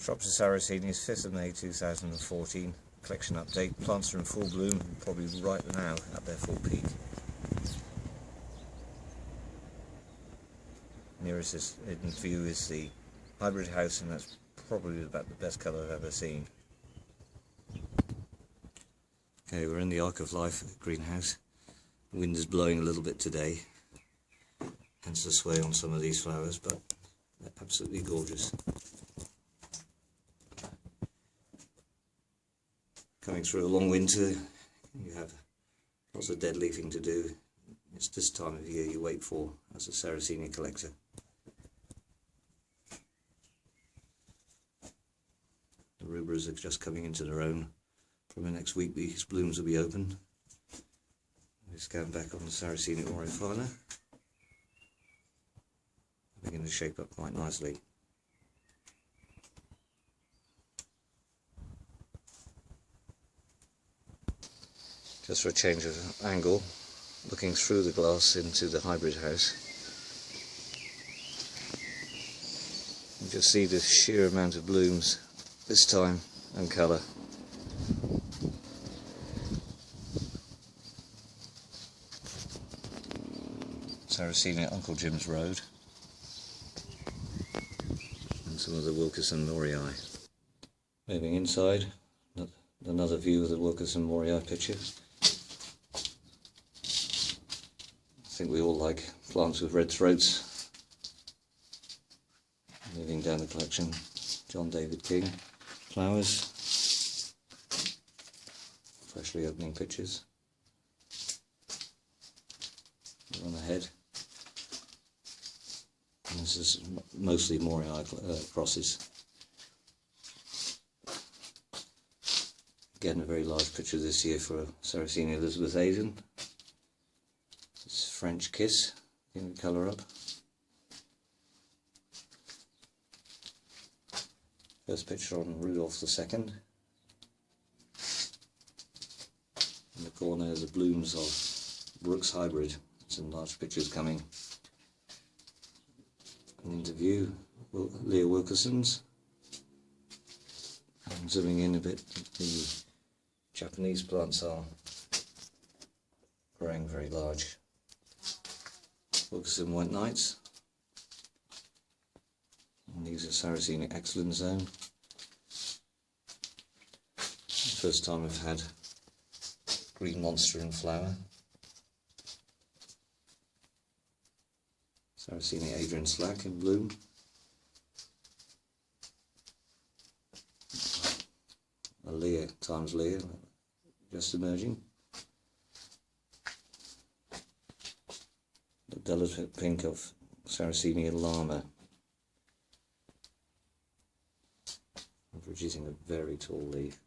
Drops of Sarracenia's 5th of May 2014. Collection update. Plants are in full bloom, probably right now at their full peak. Nearest in view is the hybrid house, and that's probably about the best colour I've ever seen. Okay, we're in the Arc of Life greenhouse. The wind is blowing a little bit today, hence the sway on some of these flowers, but they're absolutely gorgeous. Coming through a long winter, you have lots of dead leafing to do. It's this time of year you wait for as a Sarracenia collector. The rubras are just coming into their own. Probably next week these blooms will be open. We scan back on the Sarracenia aureophila. Beginning to shape up quite nicely. Just for a change of angle, looking through the glass into the hybrid house, you just see the sheer amount of blooms this time and colour. Sarracenia Uncle Jim's Road, and some of the Wilkerson Moriae. Moving inside, another view of the Wilkerson Moriae picture. I think we all like plants with red throats. Moving down the collection, John David King flowers, freshly opening pictures. We're on ahead, and this is mostly Moriae crosses. Again, a very large picture this year for Sarracenia Elizabethaden. It's French Kiss, in the colour up. First picture on Rudolph II. In the corner are the blooms of Brooks Hybrid. Some large pictures coming. An interview, Leah Wilkerson's. I'm zooming in a bit. The Japanese plants are growing very large. Wilkerson White Knights. And these are Sarracenia Excellent Zone. First time I've had green monster in flower. Sarracenia Adrian Slack in bloom. A Leah times Leah, just emerging. The delicate pink of Sarracenia Llama, producing a very tall leaf.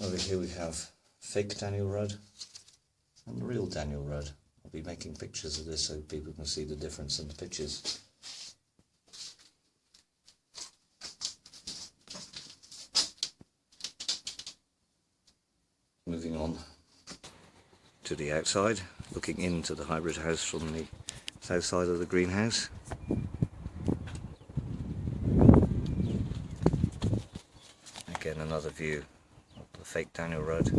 Over here we have fake Daniel Rudd and real Daniel Rudd. I'll be making pictures of this so people can see the difference in the pictures. Moving on to the outside, looking into the hybrid house from the south side of the greenhouse. Again, another view of the fake Daniel Rudd,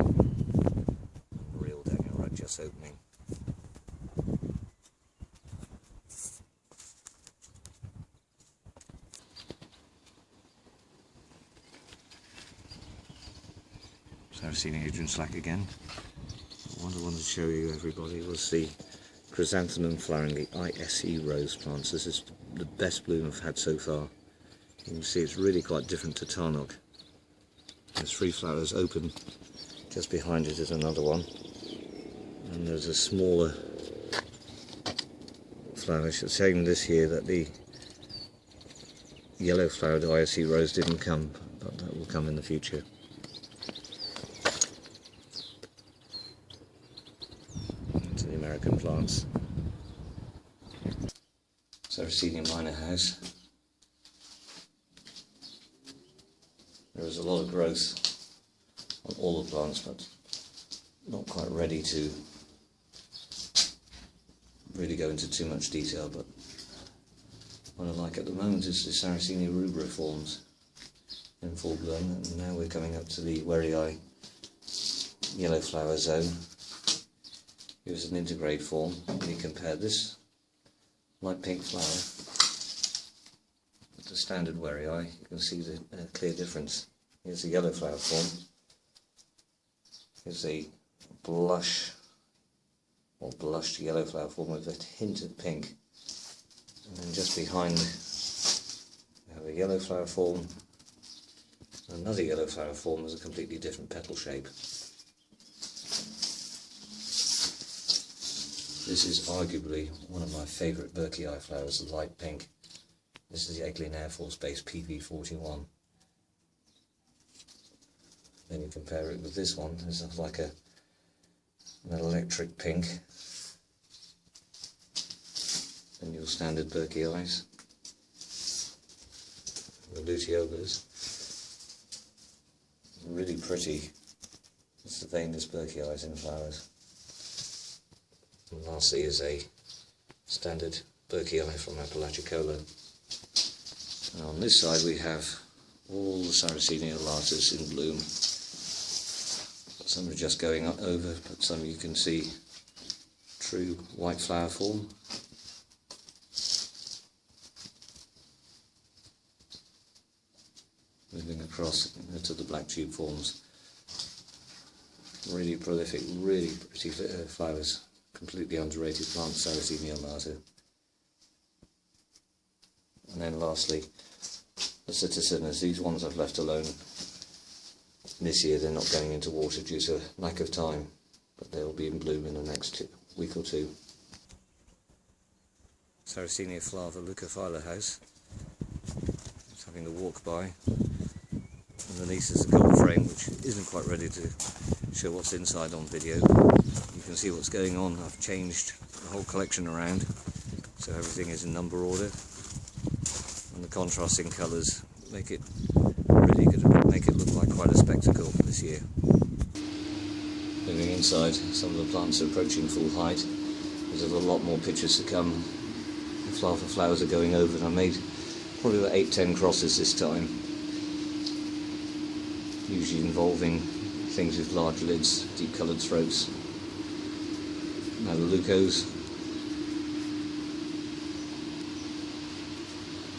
real Daniel Rudd just opening. Sarracenia Adrian Slack again. What I wanted to show you, everybody, was the chrysanthemum flowering, the ISE rose plants. This is the best bloom I've had so far. You can see it's really quite different to Tarnock. There's 3 flowers open. Just behind it is another one. And there's a smaller flower. It's a shame this year that the yellow flowered ISE rose didn't come, but that will come in the future. To the American plants. Sarracenia Minor house. There is a lot of growth on all the plants, but not quite ready to really go into too much detail, but what I like at the moment is the Sarracenia rubriforms in full bloom, and now we're coming up to the wary eye yellow flower zone. Here's an intergrade form. When you compare this light pink flower with the standard wary eye, you can see the clear difference. Here's the yellow flower form. Here's the blush or blushed yellow flower form with a hint of pink. And then just behind we have a yellow flower form. Another yellow flower form with a completely different petal shape. This is arguably one of my favourite Burkii flowers, the light pink. This is the Eglin Air Force Base PP41. Then you compare it with this one, it's like an electric pink. And your standard Burkii, the luteolas. Really pretty. It's the veinless Burkii in flowers. And lastly is a standard Burkii from Apalachicola. And on this side we have all the Sarracenia latas in bloom. Some are just going over, but some you can see true white flower form. Moving across to the black tube forms. Really prolific, really pretty flowers. Completely underrated plant, Sarracenia lata. And then lastly, the Citicinas. These ones I've left alone. This year they're not going into water due to lack of time, but they'll be in bloom in the next week or two. Sarracenia flava Luka house. Just having a walk by. Underneath is a gold frame which isn't quite ready to show what's inside on video. You can see what's going on. I've changed the whole collection around so everything is in number order, and the contrasting colours make it really good, make it look like quite a spectacle this year. Moving inside, some of the plants are approaching full height. There's a lot more pictures to come. The flowers are going over, and I made probably about 8-10 crosses this time, usually involving things with large lids, deep coloured throats. Now the Lucos,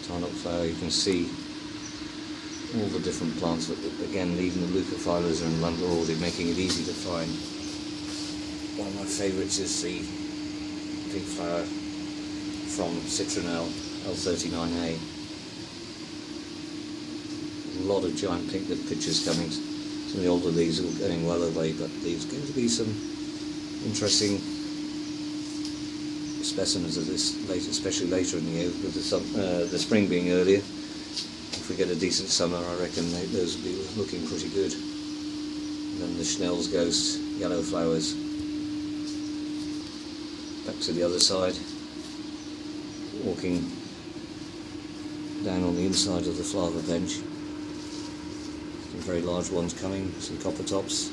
Tarnop flower, you can see all the different plants, but again, even the Leucophyllus are in lumber order, making it easy to find. One of my favourites is the pink flower from Citronelle, L39A. A lot of giant pink pictures coming. Some of the older leaves are going well away, but there's going to be some interesting specimens of this later, especially later in the year, with the spring being earlier. If we get a decent summer, I reckon those will be looking pretty good. And then the Schnell's Ghost, yellow flowers. Back to the other side, walking down on the inside of the flava bench. Some very large ones coming, some copper tops.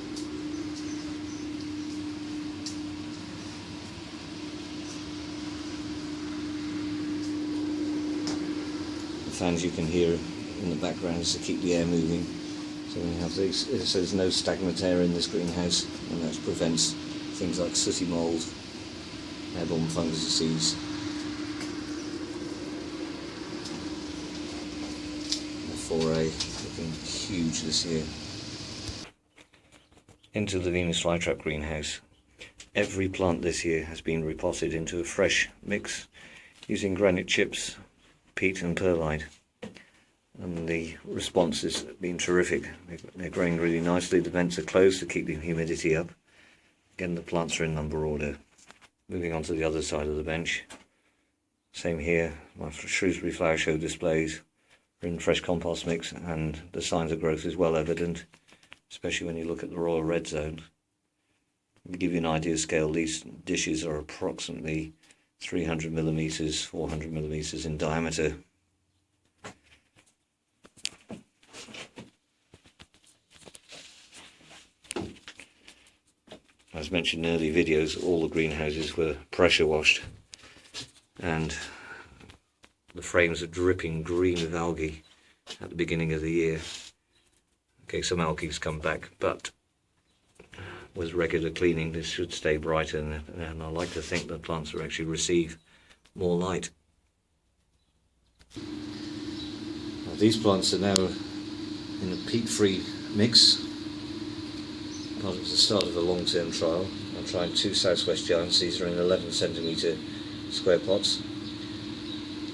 The fans you can hear in the background is to keep the air moving. So we have these, so there's no stagnant air in this greenhouse, and that prevents things like sooty mould, airborne fungus disease. The 4A looking huge this year. Into the Venus Flytrap greenhouse. Every plant this year has been repotted into a fresh mix using granite chips, peat and perlite, and the response has been terrific. They're growing really nicely. The vents are closed to keep the humidity up. Again, the plants are in number order. Moving on to the other side of the bench. Same here, my Shrewsbury Flower Show displays are in fresh compost mix, and the signs of growth is well evident, especially when you look at the Royal Red Zone. To give you an idea of scale, these dishes are approximately 300 millimeters, 400 millimeters in diameter. as mentioned in early videos, all the greenhouses were pressure washed, and the frames are dripping green with algae at the beginning of the year. Okay, some algae's come back, but with regular cleaning this should stay brighter, and I like to think that plants will actually receive more light. Now, these plants are now in a peat-free mix. Part of the start of a long-term trial. I'm trying 2 Southwest Giants. These are in 11 centimetre square pots,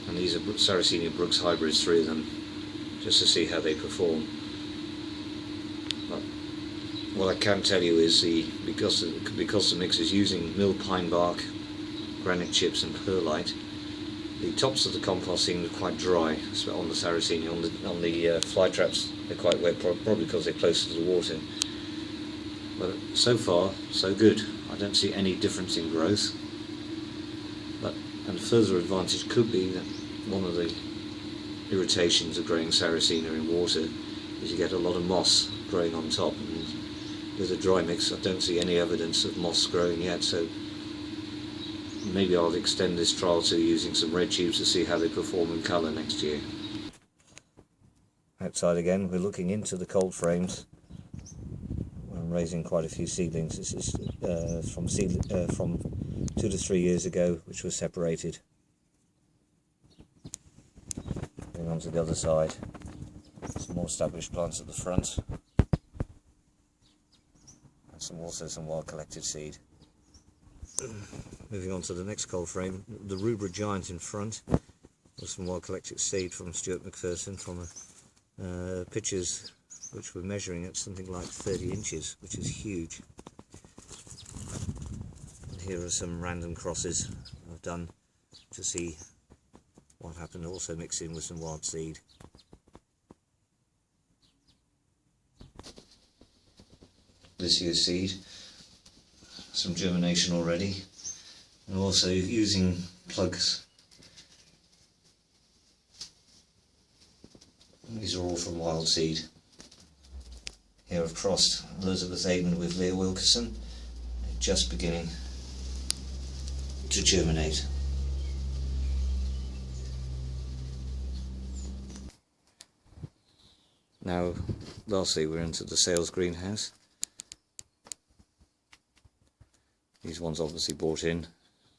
and these are Sarracenia Brooks hybrids, 3 of them, just to see how they perform. But what I can tell you is because the mix is using milled pine bark, granite chips and perlite, the tops of the compost seem quite dry on the Sarracenia. On the Flytraps they're quite wet, probably because they're closer to the water. But so far, so good. I don't see any difference in growth. And a further advantage could be that one of the irritations of growing Sarracenia in water is you get a lot of moss growing on top. And with a dry mix, I don't see any evidence of moss growing yet. So maybe I'll extend this trial to using some red tubes to see how they perform in colour next year. Outside again, we're looking into the cold frames. I'm raising quite a few seedlings. This is from 2 to 3 years ago, which was separated. Going on to the other side, some more established plants at the front, and also some wild collected seed. Moving on to the next cold frame, the Rubra Giant in front, with some wild collected seed from Stuart McPherson from pictures which we're measuring at something like 30 inches, which is huge. And here are some random crosses I've done to see what happened, also mixed in with some wild seed. This year's seed, some germination already, and also using plugs. These are all from wild seed. Here I've crossed Elizabeth Aben with Leah Wilkerson, just beginning to germinate. Now, lastly, we're into the sales greenhouse. These ones obviously bought in,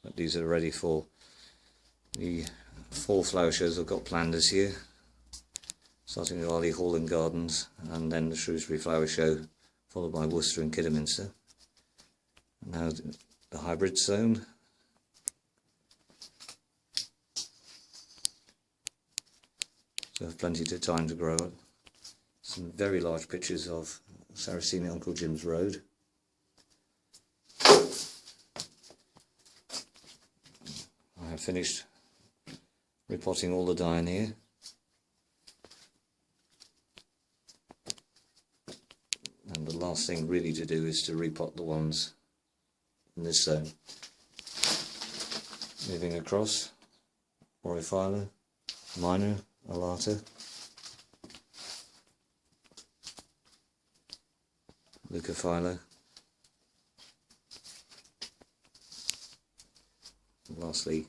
but these are ready for the fall flower shows I've got planned this year. Starting with Arley Hall and Gardens, and then the Shrewsbury Flower Show, followed by Worcester and Kidderminster. And now the hybrid zone. So I have plenty of time to grow it. Some very large pictures of Sarracenia Uncle Jim's Road. I have finished repotting all the dye in here. And the last thing really to do is to repot the ones in this zone. Moving across, Orifila Minor, Alata, Luka Philo, and lastly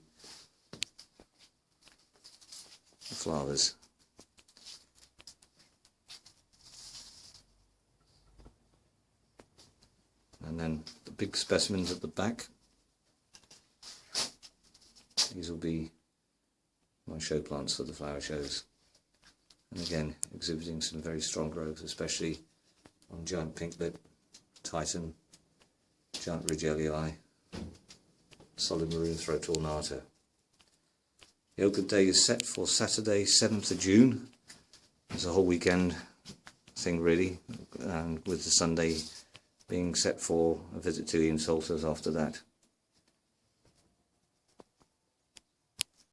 the flowers. And then the big specimens at the back, these will be my show plants for the flower shows, and again exhibiting some very strong growth, especially on Giant Pinklip, Titan, Giant Ridgelii, Solid Maroon Throat Ornata. The open day is set for Saturday 7th of June. It's a whole weekend thing really, and with the Sunday being set for a visit to Ian Salters after that.